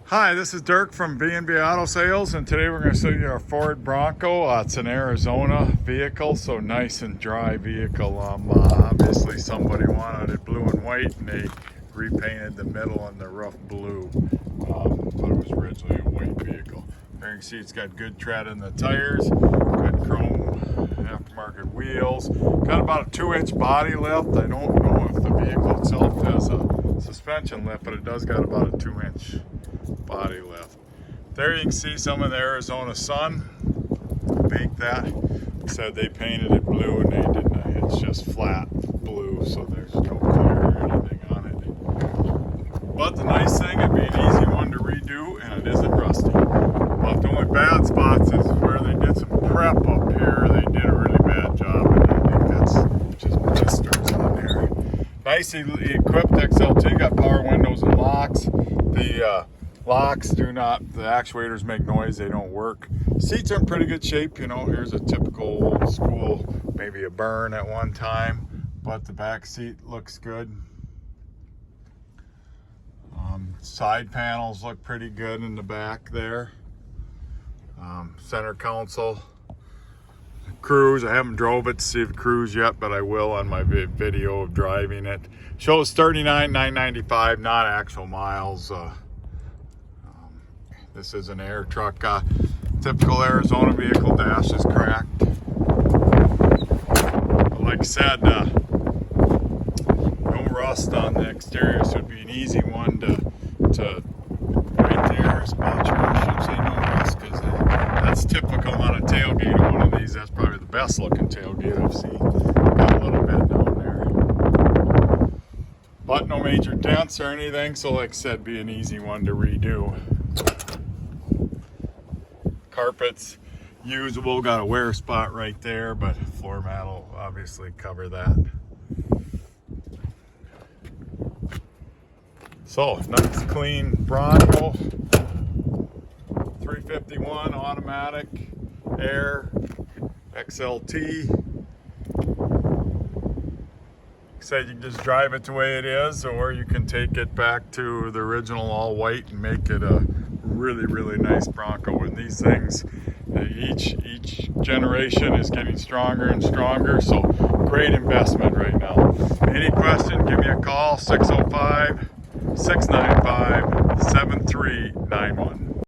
Hi, this is Dirk from B&B Auto Sales, and today we're going to show you our Ford Bronco. It's an Arizona vehicle, so nice and dry vehicle. Obviously somebody wanted it blue and white, and they repainted the middle and the roof blue, but it was originally a white vehicle. There you can see it's got good tread in the tires, good chrome aftermarket wheels, got about a 2-inch body lift. I don't know if the vehicle itself has a suspension lift, but it does got about a 2-inch body lift. There you can see some of the Arizona sun. Baked that. Said they painted it blue and they didn't. It's just flat blue, so there's no clear or anything on it. But the nice thing, it'd be an easy one to redo, and it isn't rusty. But the only bad spots is where they did some prep up here. They did a really bad job, and I think that's just blisters on there. Nicely equipped XLT, got power windows and locks. The locks do not, the actuators make noise, they don't work. Seats are in pretty good shape, you know, here's a typical old school, maybe a burn at one time, but the back seat looks good. Side panels look pretty good in the back there. Center console. Cruise, I haven't drove it to see the cruise yet, but I will on my video of driving it. Shows 39,995, not actual miles. This is an air truck, typical Arizona vehicle. Dash is cracked. But like I said, no rust on the exterior, so it'd be an easy one to right there is about your, I should say no rust, because that's typical on a tailgate of one of these. That's probably the best looking tailgate I've seen. Got a little bit down there, but no major dents or anything, so like I said, be an easy one to redo. Carpets usable, got a wear spot right there, but floor mat will obviously cover that. So nice clean Bronco 351 automatic air XLT. Said you can just drive it the way it is, or you can take it back to the original all white and make it a really nice Bronco. And these things, each generation is getting stronger and stronger, so great investment right now. Any question, give me a call, 605-695-7391.